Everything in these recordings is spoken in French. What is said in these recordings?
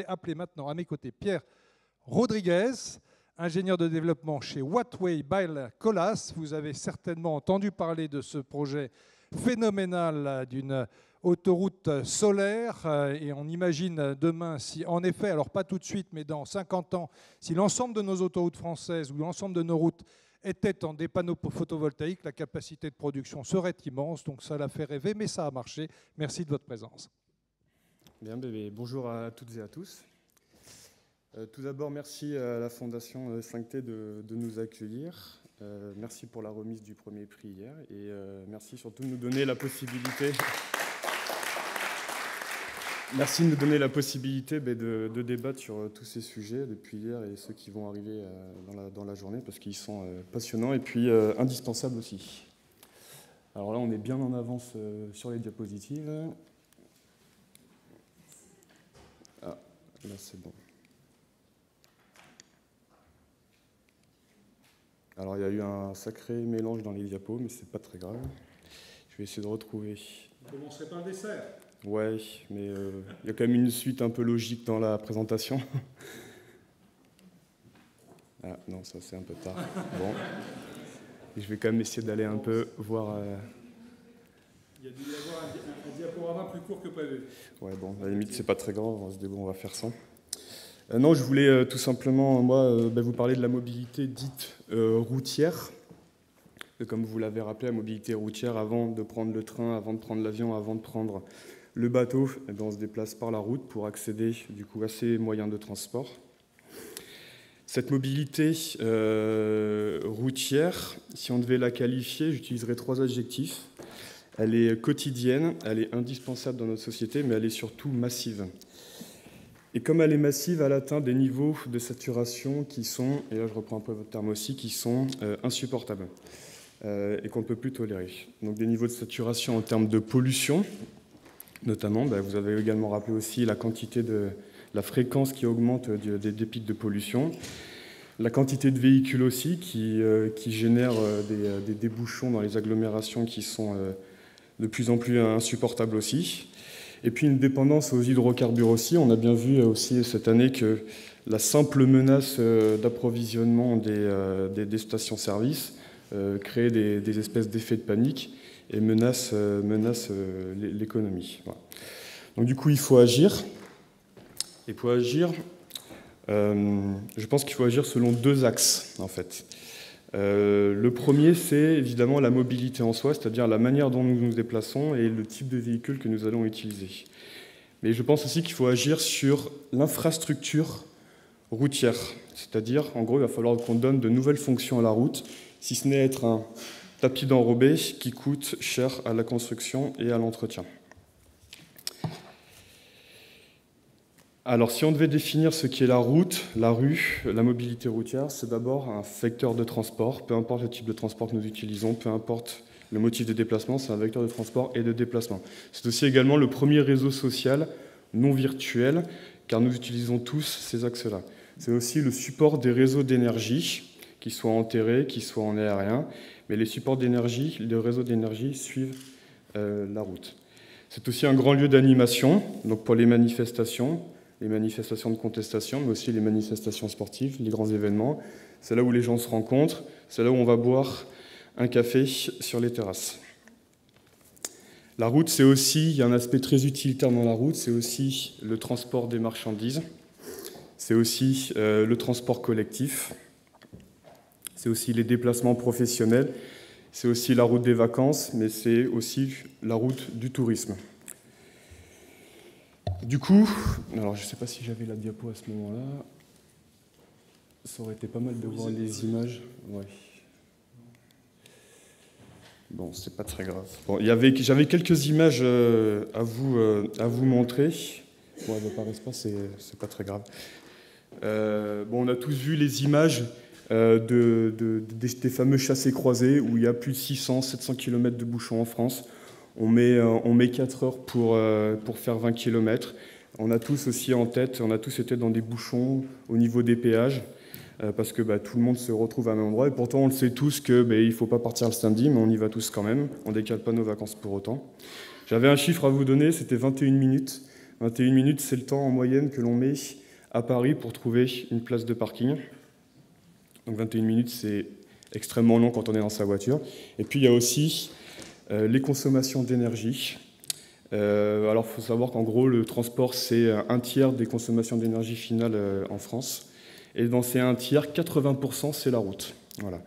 Appelez maintenant à mes côtés Pierre Rodriguez, ingénieur de développement chez Wattway by Colas. Vous avez certainement entendu parler de ce projet phénoménal d'une autoroute solaire et on imagine demain si en effet, alors pas tout de suite mais dans 50 ans, si l'ensemble de nos autoroutes françaises ou l'ensemble de nos routes étaient en des panneaux photovoltaïques, la capacité de production serait immense, donc ça l'a fait rêver mais ça a marché. Merci de votre présence. Bien, bébé. Bonjour à toutes et à tous. Tout d'abord, merci à la Fondation 5T de nous accueillir. Merci pour la remise du premier prix hier et merci surtout de nous donner la possibilité. Merci de nous donner la possibilité de débattre sur tous ces sujets depuis hier et ceux qui vont arriver dans la journée parce qu'ils sont passionnants et puis indispensables aussi. Alors là, on est bien en avance sur les diapositives. Ah, là c'est bon. Alors il y a eu un sacré mélange dans les diapos, mais c'est pas très grave. Je vais essayer de retrouver. Vous commencerez par le dessert. Ouais, mais il y a quand même une suite un peu logique dans la présentation. Ah non, ça c'est un peu tard. Bon. Et je vais quand même essayer d'aller un peu voir... Il y a dû y avoir un diaporama plus court que prévu. Ouais, bon, à la limite, c'est pas très grave, on va faire ça. Non, je voulais tout simplement, moi, vous parler de la mobilité dite routière. Comme vous l'avez rappelé, la mobilité routière, avant de prendre le train, avant de prendre l'avion, avant de prendre le bateau, on se déplace par la route pour accéder du coup, à ces moyens de transport. Cette mobilité routière, si on devait la qualifier, j'utiliserais 3 adjectifs. Elle est quotidienne, elle est indispensable dans notre société, mais elle est surtout massive. Et comme elle est massive, elle atteint des niveaux de saturation qui sont, et là je reprends un peu votre terme aussi, qui sont insupportables et qu'on ne peut plus tolérer. Donc des niveaux de saturation en termes de pollution, notamment, vous avez également rappelé aussi la quantité la fréquence qui augmente des pics de pollution, la quantité de véhicules aussi qui génèrent des bouchons dans les agglomérations qui sont de plus en plus insupportables aussi. Et puis une dépendance aux hydrocarbures aussi. On a bien vu aussi cette année que la simple menace d'approvisionnement des stations-service crée des espèces d'effets de panique et menace l'économie. Voilà. Donc du coup, il faut agir. Et pour agir, je pense qu'il faut agir selon 2 axes, en fait. Le premier, c'est évidemment la mobilité en soi, c'est-à-dire la manière dont nous nous déplaçons et le type de véhicule que nous allons utiliser. Mais je pense aussi qu'il faut agir sur l'infrastructure routière, c'est-à-dire, en gros, il va falloir qu'on donne de nouvelles fonctions à la route, si ce n'est être un tapis d'enrobé qui coûte cher à la construction et à l'entretien. Alors, si on devait définir ce qu'est la route, la rue, la mobilité routière, c'est d'abord un vecteur de transport, peu importe le type de transport que nous utilisons, peu importe le motif de déplacement, c'est un vecteur de transport et de déplacement. C'est aussi également le premier réseau social non virtuel, car nous utilisons tous ces axes-là. C'est aussi le support des réseaux d'énergie, qu'ils soient enterrés, qu'ils soient en aérien, mais les supports d'énergie, les réseaux d'énergie suivent la route. C'est aussi un grand lieu d'animation, donc pour les manifestations de contestation, mais aussi les manifestations sportives, les grands événements. C'est là où les gens se rencontrent, c'est là où on va boire un café sur les terrasses. La route, c'est aussi, il y a un aspect très utilitaire dans la route, c'est aussi le transport des marchandises, c'est aussi le transport collectif, c'est aussi les déplacements professionnels, c'est aussi la route des vacances, mais c'est aussi la route du tourisme. Du coup, alors je ne sais pas si j'avais la diapo à ce moment-là, ça aurait été pas mal de voir les images. Ouais. Bon, c'est pas très grave. Bon, j'avais quelques images à vous montrer. Bon, elles n'apparaissent pas, c'est pas très grave. Bon, on a tous vu les images des fameux chassés-croisés où il y a plus de 600-700 km de bouchons en France. On met 4 heures pour faire 20 km. On a tous aussi en tête, on a tous été dans des bouchons au niveau des péages, parce que tout le monde se retrouve à un même endroit. Et pourtant, on le sait tous qu'il ne faut pas partir le samedi, mais on y va tous quand même. On ne décale pas nos vacances pour autant. J'avais un chiffre à vous donner, c'était 21 minutes 21 minutes, c'est le temps en moyenne que l'on met à Paris pour trouver une place de parking. Donc 21 minutes, c'est extrêmement long quand on est dans sa voiture. Et puis il y a aussi les consommations d'énergie. Alors il faut savoir qu'en gros, le transport, c'est un tiers des consommations d'énergie finale en France. Et dans ces un tiers, 80%, c'est la route. Voilà.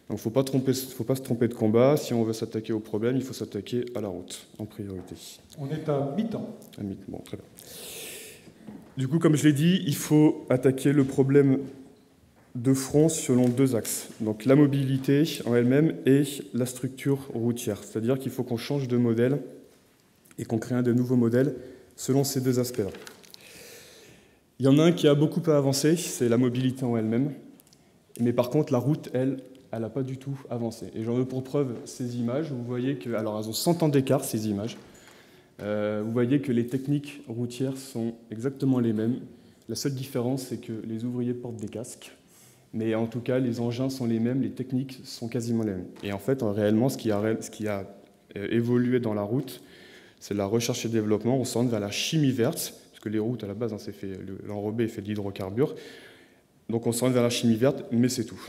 Donc il ne faut pas se tromper de combat. Si on veut s'attaquer au problème, il faut s'attaquer à la route en priorité. On est à mi-temps. Bon, très bien. Du coup, comme je l'ai dit, il faut attaquer le problème de front selon deux axes. Donc la mobilité en elle-même et la structure routière. C'est-à-dire qu'il faut qu'on change de modèle et qu'on crée de nouveaux modèles selon ces deux aspects-là. Il y en a un qui a beaucoup à avancer, c'est la mobilité en elle-même. Mais par contre, la route, elle n'a pas du tout avancé. Et j'en veux pour preuve ces images. Vous voyez que, alors elles ont 100 ans d'écart, ces images. Vous voyez que les techniques routières sont exactement les mêmes. La seule différence, c'est que les ouvriers portent des casques. Mais en tout cas, les engins sont les mêmes, les techniques sont quasiment les mêmes. Et en fait, réellement, ce qui a évolué dans la route, c'est la recherche et développement. On s'en va vers la chimie verte, parce que les routes, à la base, l'enrobé est fait de l'hydrocarbure. Donc on s'en va vers la chimie verte, mais c'est tout.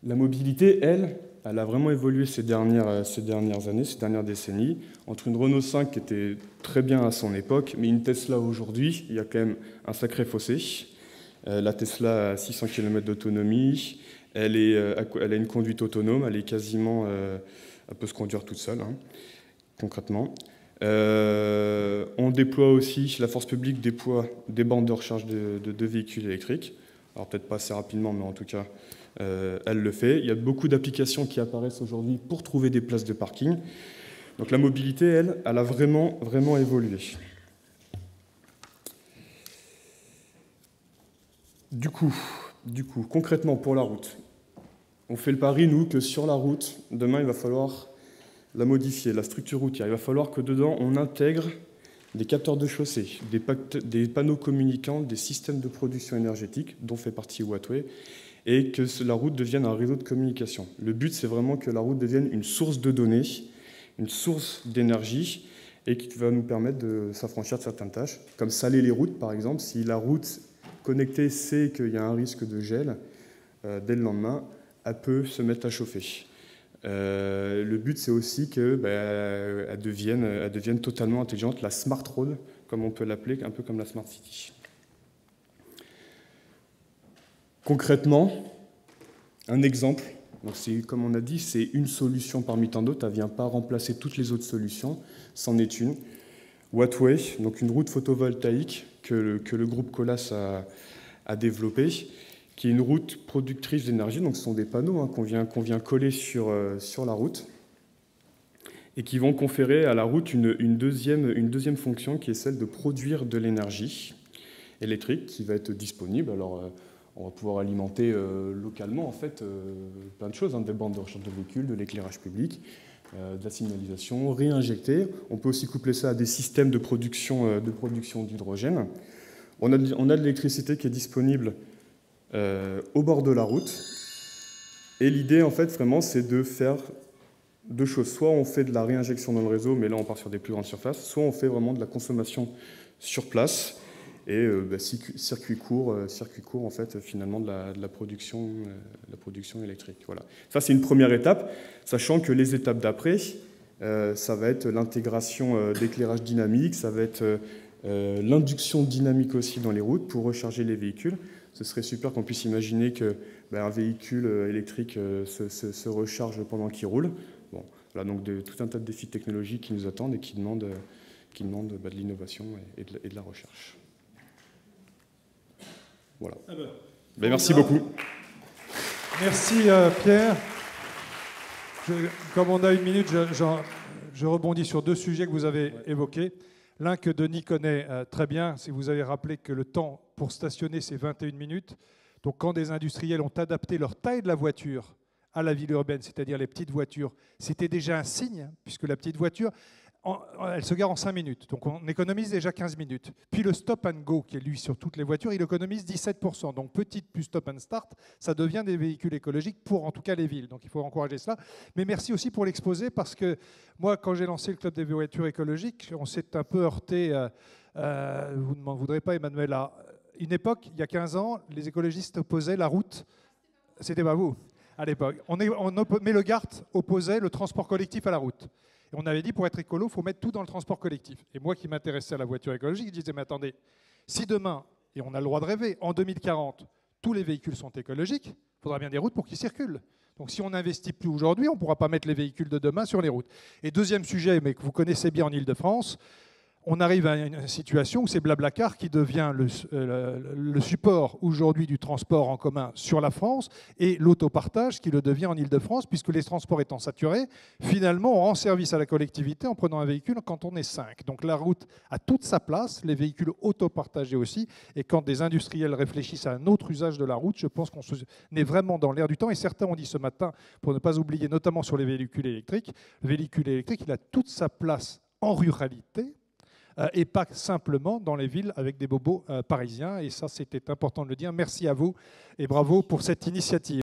La mobilité, elle a vraiment évolué ces dernières années, ces dernières décennies. Entre une Renault 5 qui était très bien à son époque, mais une Tesla aujourd'hui, il y a quand même un sacré fossé. La Tesla a 600 km d'autonomie, elle a une conduite autonome, elle est quasiment, elle peut se conduire toute seule, hein, concrètement. On déploie aussi, la force publique déploie des bandes de recharge de véhicules électriques. Alors peut-être pas assez rapidement, mais en tout cas, elle le fait. Il y a beaucoup d'applications qui apparaissent aujourd'hui pour trouver des places de parking. Donc la mobilité, elle a vraiment, vraiment évolué. Du coup, concrètement pour la route, on fait le pari, nous, que sur la route, demain, il va falloir la modifier, la structure routière. Il va falloir que dedans, on intègre des capteurs de chaussée, des panneaux communicants, des systèmes de production énergétique, dont fait partie Wattway, et que la route devienne un réseau de communication. Le but, c'est vraiment que la route devienne une source de données, une source d'énergie, et qui va nous permettre de s'affranchir de certaines tâches, comme saler les routes, par exemple. Si la route connectée sait qu'il y a un risque de gel, dès le lendemain, elle peut se mettre à chauffer. Le but, c'est aussi qu'elle devienne totalement intelligente, la smart road, comme on peut l'appeler, un peu comme la smart city. Concrètement, un exemple, donc comme on a dit, c'est une solution parmi tant d'autres, elle ne vient pas remplacer toutes les autres solutions, c'en est une. Wattway, donc une route photovoltaïque que le groupe Colas a développée, qui est une route productrice d'énergie, donc ce sont des panneaux qu'on vient coller sur la route, et qui vont conférer à la route une deuxième fonction, qui est celle de produire de l'énergie électrique, qui va être disponible. Alors, on va pouvoir alimenter localement, en fait, plein de choses, hein, des bandes de recharge de véhicules, de l'éclairage public, de la signalisation, réinjecter. On peut aussi coupler ça à des systèmes de production d'hydrogène. On a de l'électricité qui est disponible au bord de la route. Et l'idée, en fait, vraiment, c'est de faire deux choses. Soit on fait de la réinjection dans le réseau, mais là, on part sur des plus grandes surfaces, soit on fait vraiment de la consommation sur place et circuit court, en fait, finalement, de la production électrique. Voilà. Ça, c'est une première étape, sachant que les étapes d'après, ça va être l'intégration d'éclairage dynamique, ça va être l'induction dynamique aussi dans les routes pour recharger les véhicules. Ce serait super qu'on puisse imaginer qu'un véhicule électrique se recharge pendant qu'il roule. Bon, voilà donc tout un tas de défis technologiques qui nous attendent et qui demandent de l'innovation et de la recherche. Voilà. Merci beaucoup. Merci Pierre. Comme on a une minute, je rebondis sur deux sujets que vous avez évoqués. L'un que Denis connaît très bien, c'est que vous avez rappelé que le temps pour stationner, c'est 21 minutes. Donc quand des industriels ont adapté leur taille de la voiture à la ville urbaine, c'est-à-dire les petites voitures, c'était déjà un signe, puisque la petite voiture, elle se gare en 5 minutes, donc on économise déjà 15 minutes. Puis le stop and go, qui est lui sur toutes les voitures, il économise 17%. Donc petite plus stop and start, ça devient des véhicules écologiques pour en tout cas les villes. Donc il faut encourager cela. Mais merci aussi pour l'exposer, parce que moi, quand j'ai lancé le club des voitures écologiques, on s'est un peu heurté, vous ne m'en voudrez pas Emmanuel, à une époque, il y a 15 ans, les écologistes opposaient la route. C'était pas vous à l'époque. Mais le GART opposait le transport collectif à la route. Et on avait dit, pour être écolo, il faut mettre tout dans le transport collectif. Et moi qui m'intéressais à la voiture écologique, je disais, mais attendez, si demain, et on a le droit de rêver, en 2040, tous les véhicules sont écologiques, il faudra bien des routes pour qu'ils circulent. Donc si on n'investit plus aujourd'hui, on ne pourra pas mettre les véhicules de demain sur les routes. Et deuxième sujet, mais que vous connaissez bien en Ile-de-France, on arrive à une situation où c'est Blablacar qui devient le support aujourd'hui du transport en commun sur la France, et l'autopartage qui le devient en Ile-de-France, puisque les transports étant saturés, finalement on rend service à la collectivité en prenant un véhicule quand on est 5. Donc la route a toute sa place, les véhicules autopartagés aussi, et quand des industriels réfléchissent à un autre usage de la route, je pense qu'on est vraiment dans l'air du temps. Et certains ont dit ce matin, pour ne pas oublier, notamment sur les véhicules électriques, le véhicule électrique, il a toute sa place en ruralité, et pas simplement dans les villes avec des bobos parisiens. Et ça, c'était important de le dire. Merci à vous et bravo pour cette initiative.